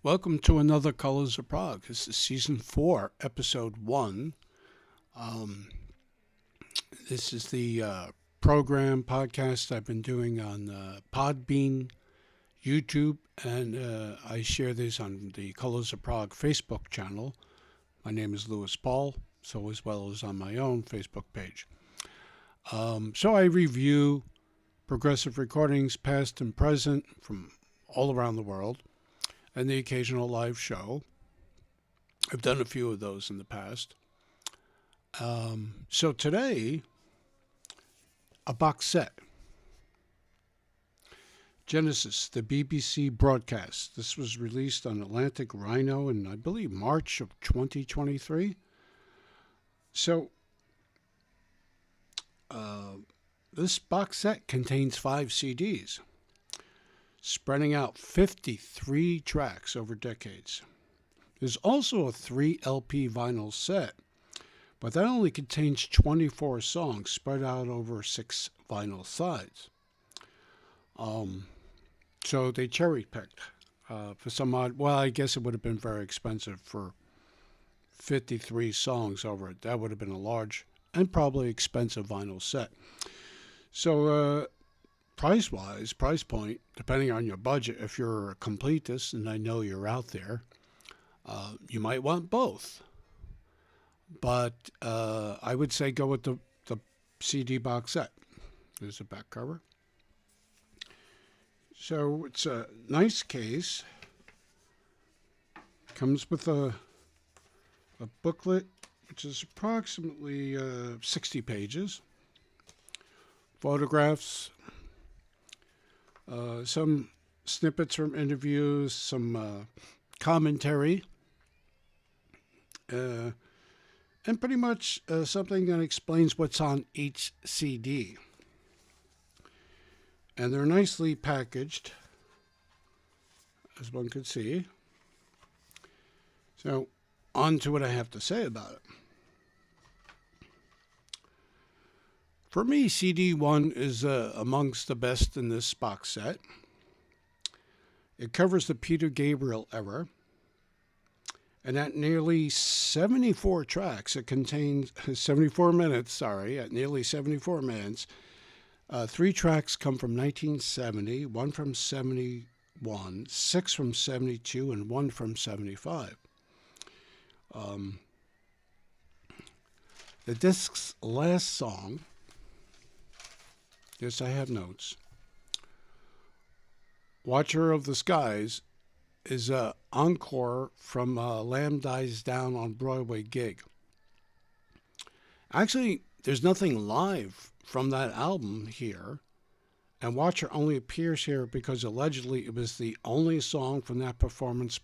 Welcome to another Colors of Prog. This is Season 4, Episode 1. Um, this is the program podcast I've been doing on Podbean, YouTube, and I share this on the Colors of Prog Facebook channel. My name is Louis Paul, so as well as on my own Facebook page. So I review progressive recordings, past and present, from all around the world, and the occasional live show. I've done a few of those in the past. So today, a box set. Genesis, the BBC broadcast. This was released on Atlantic Rhino in, I believe, March of 2023. So, this box set contains 5 CDs, spreading out 53 tracks over decades. There's also a 3 LP vinyl set, but that only contains 24 songs spread out over 6 vinyl sides. So they cherry-picked for some odd... Well, I guess it would have been very expensive for 53 songs over it. That would have been a large and probably expensive vinyl set. So, price-wise, price point, depending on your budget, if you're a completist, and I know you're out there, you might want both. But I would say go with the CD box set. There's a back cover. So it's a nice case. Comes with a booklet, which is approximately 60 pages. Photographs, some snippets from interviews, some commentary, and pretty much something that explains what's on each CD. And they're nicely packaged, as one could see. So, on to what I have to say about it. For me, CD 1 is amongst the best in this box set. It covers the Peter Gabriel era. And at nearly 74 tracks, it contains 74 minutes, at nearly 74 minutes. 3 tracks come from 1970, 1 from 71, 6 from 72, and 1 from 75. The disc's last song, yes, I have notes, Watcher of the Skies, is an encore from Lamb Dies Down on Broadway gig. Actually, there's nothing live from that album here, and Watcher only appears here because allegedly it was the only song from that performance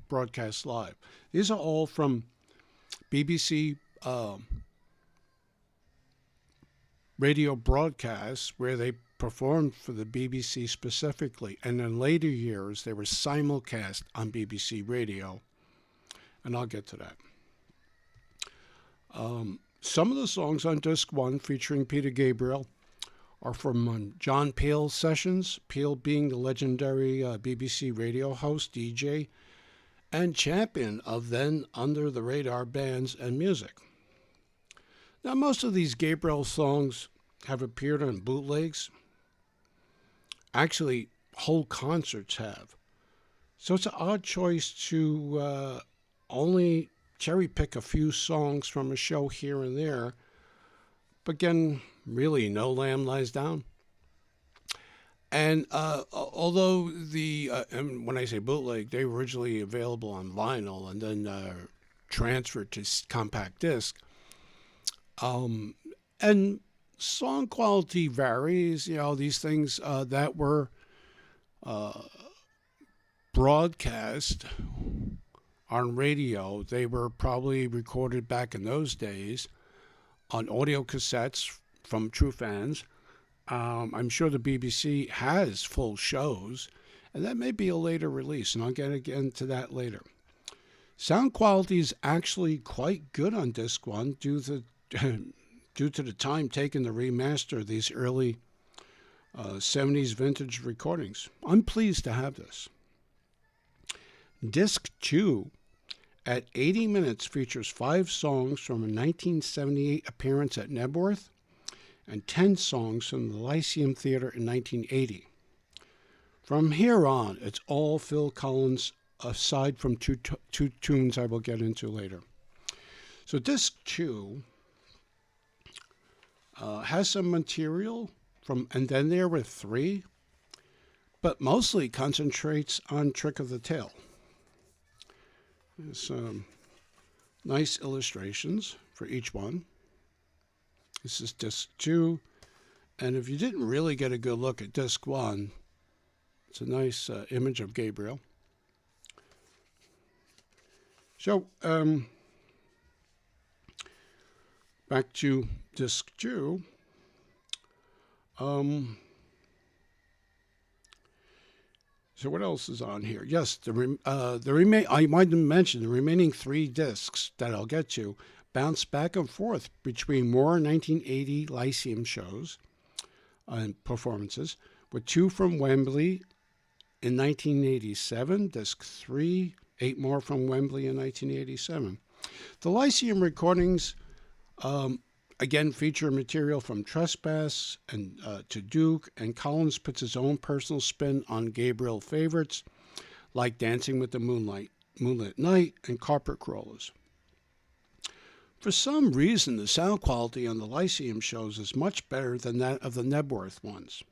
broadcast live. These are all from BBC radio broadcasts where they performed for the BBC specifically, and in later years they were simulcast on BBC Radio, and I'll get to that. Some of the songs on disc 1 featuring Peter Gabriel are from John Peel sessions, Peel being the legendary BBC radio host, DJ, and champion of then under-the-radar bands and music. Now, most of these Gabriel songs have appeared on bootlegs. Actually, whole concerts have. So it's an odd choice to only cherry pick a few songs from a show here and there. But again, really, no Lamb Lies Down. And although and when I say bootleg, they were originally available on vinyl and then transferred to compact disc. And song quality varies. These things that were broadcast on radio, they were probably recorded back in those days on audio cassettes from true fans. I'm sure the BBC has full shows, and that may be a later release, and I'll get into that later. Sound quality is actually quite good on disc 1 due to the time taken to remaster these early 70s vintage recordings. I'm pleased to have this. Disc 2 at 80 minutes features 5 songs from a 1978 appearance at Nebworth and 10 songs from the Lyceum Theater in 1980. From here on, it's all Phil Collins, aside from two tunes I will get into later. So Disc 2 has some material from And Then There Were Three, but mostly concentrates on Trick of the Tail. There's nice illustrations for each one. This is Disc 2, and if you didn't really get a good look at Disc 1, it's a nice image of Gabriel. So, back to Disc 2. So what else is on here? Yes, I might mention the remaining 3 discs that I'll get to bounce back and forth between more 1980 Lyceum shows and performances, with 2 from Wembley in 1987, Disc 3, 8 more from Wembley in 1987. The Lyceum recordings again feature material from Trespass and to Duke, and Collins puts his own personal spin on Gabriel favorites like Dancing with the Moonlit Night, and Carpet Crawlers. For some reason, the sound quality on the Lyceum shows is much better than that of the Nebworth ones.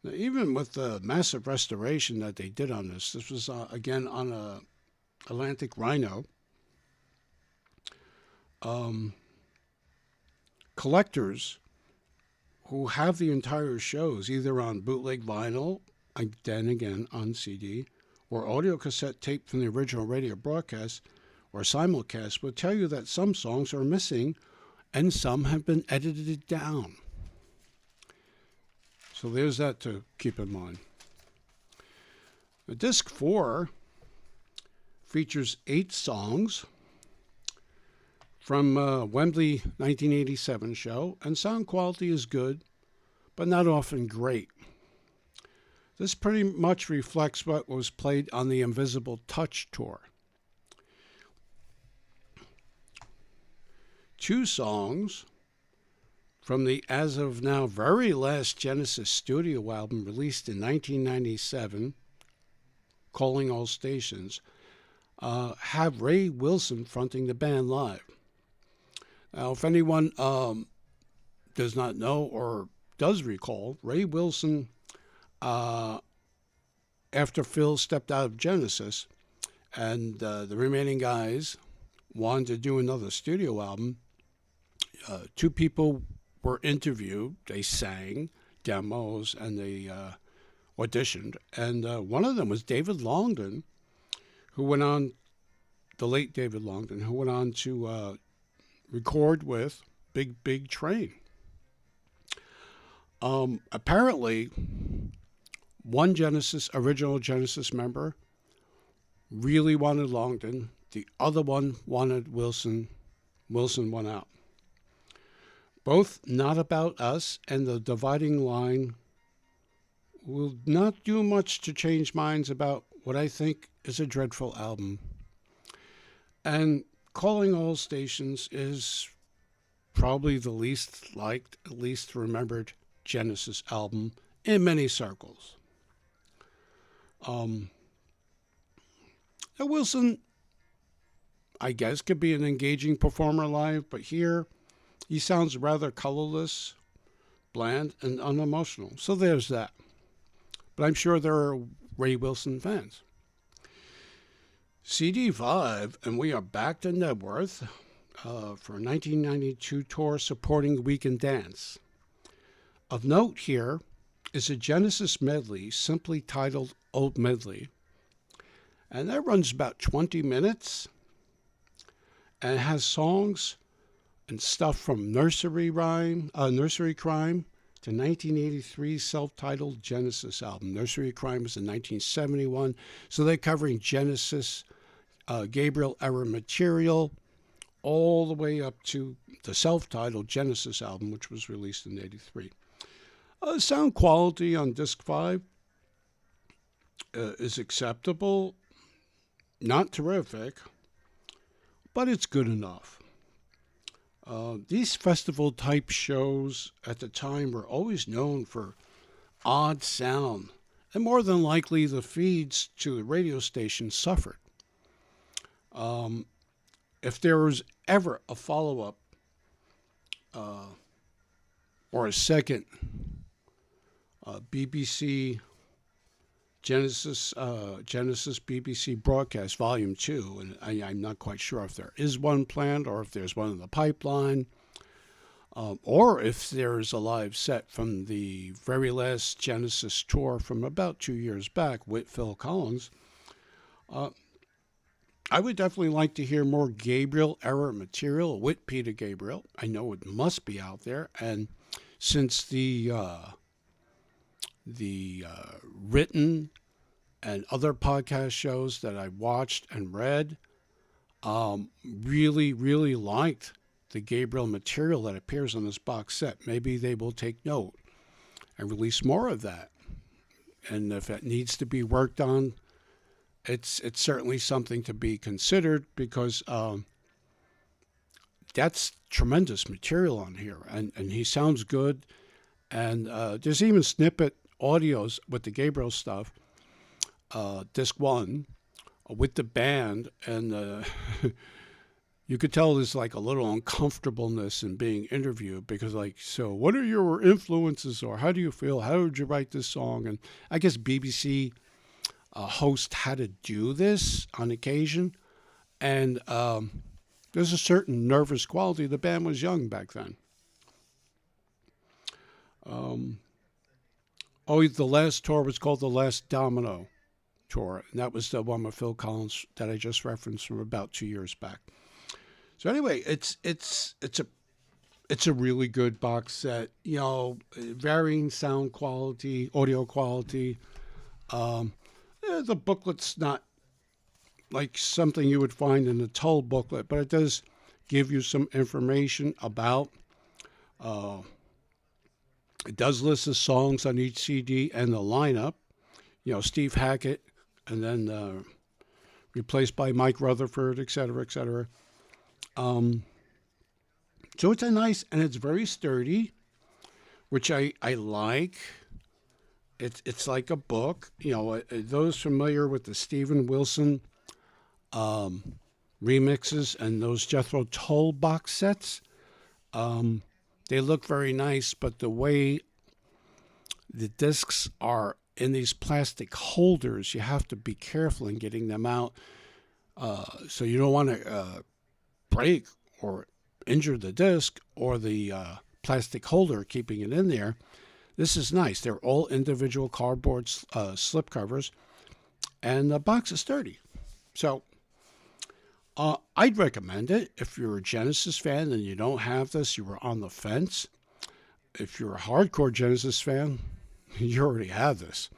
Now, even with the massive restoration that they did on this was again on a Atlantic Rhino. Collectors who have the entire shows either on bootleg vinyl, and then again on CD, or audio cassette tape from the original radio broadcast or simulcast will tell you that some songs are missing and some have been edited down. So there's that to keep in mind. The Disc 4 features 8 songs from Wembley 1987 show, and sound quality is good, but not often great. This pretty much reflects what was played on the Invisible Touch tour. 2 songs from the as of now very last Genesis studio album released in 1997, Calling All Stations, have Ray Wilson fronting the band live. Now, if anyone does not know or does recall, Ray Wilson, after Phil stepped out of Genesis and the remaining guys wanted to do another studio album, 2 people were interviewed. They sang demos and they auditioned. And one of them was David Longdon, who went on, the late David Longdon, who went on to record with Big Train. Apparently, one original Genesis member really wanted Longdon. The other one wanted Wilson. Wilson won out. Both Not About Us and The Dividing Line will not do much to change minds about what I think is a dreadful album. And Calling All Stations is probably the least liked, least remembered Genesis album in many circles. Now Wilson, I guess, could be an engaging performer live, but here he sounds rather colorless, bland, and unemotional. So there's that. But I'm sure there are Ray Wilson fans. CD5, and we are back to Nebworth for a 1992 tour supporting Weekend Dance. Of note here is a Genesis medley simply titled Old Medley. And that runs about 20 minutes and has songs and stuff from Nursery Crime to 1983's self-titled Genesis album. Nursery Crime was in 1971, so they're covering Genesis, Gabriel era material, all the way up to the self-titled Genesis album, which was released in 83. Sound quality on Disc 5 is acceptable. Not terrific, but it's good enough. These festival type shows at the time were always known for odd sound, and more than likely the feeds to the radio station suffered. Um, if there was ever a follow up uh, or a second BBC Genesis BBC broadcast volume 2, and I'm not quite sure if there is one planned or if there's one in the pipeline, or if there's a live set from the very last Genesis tour from about 2 years back with Phil Collins. I would definitely like to hear more Gabriel era material with Peter Gabriel. I know it must be out there, and since the written and other podcast shows that I watched and read, really, really liked the Gabriel material that appears on this box set. Maybe they will take note and release more of that. And if it needs to be worked on, it's certainly something to be considered, because that's tremendous material on here, and he sounds good. And there's even snippet audios with the Gabriel stuff, disc one, with the band, and you could tell there's like a little uncomfortableness in being interviewed, because like, so what are your influences, or how do you feel? How did you write this song? And I guess BBC host had to do this on occasion, and there's a certain nervous quality. The band was young back then. The last tour was called the Last Domino tour, and that was the one with Phil Collins that I just referenced from about 2 years back. So anyway, it's a really good box set. You know, varying sound quality, audio quality. The booklet's not like something you would find in a Tull booklet, but it does give you some information about. It does list the songs on each CD and the lineup. You know, Steve Hackett, and then replaced by Mike Rutherford, et cetera, et cetera. So it's a nice, and it's very sturdy, which I like. It's like a book. You know, those familiar with the Steven Wilson remixes and those Jethro Tull box sets, they look very nice, but the way the discs are in these plastic holders, you have to be careful in getting them out. So you don't want to break or injure the disc or the plastic holder keeping it in there. This is nice. They're all individual cardboard slip covers, and the box is sturdy. So I'd recommend it if you're a Genesis fan and you don't have this, you were on the fence. If you're a hardcore Genesis fan, you already have this.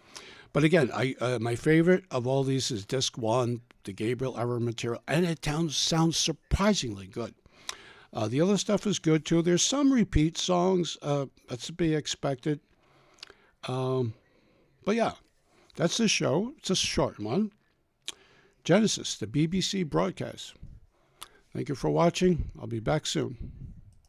But again, my favorite of all these is disc one, the Gabriel era material, and it sounds surprisingly good. The other stuff is good too. There's some repeat songs, that's to be expected. But yeah, that's the show. It's a short one. Genesis, the BBC broadcast. Thank you for watching. I'll be back soon.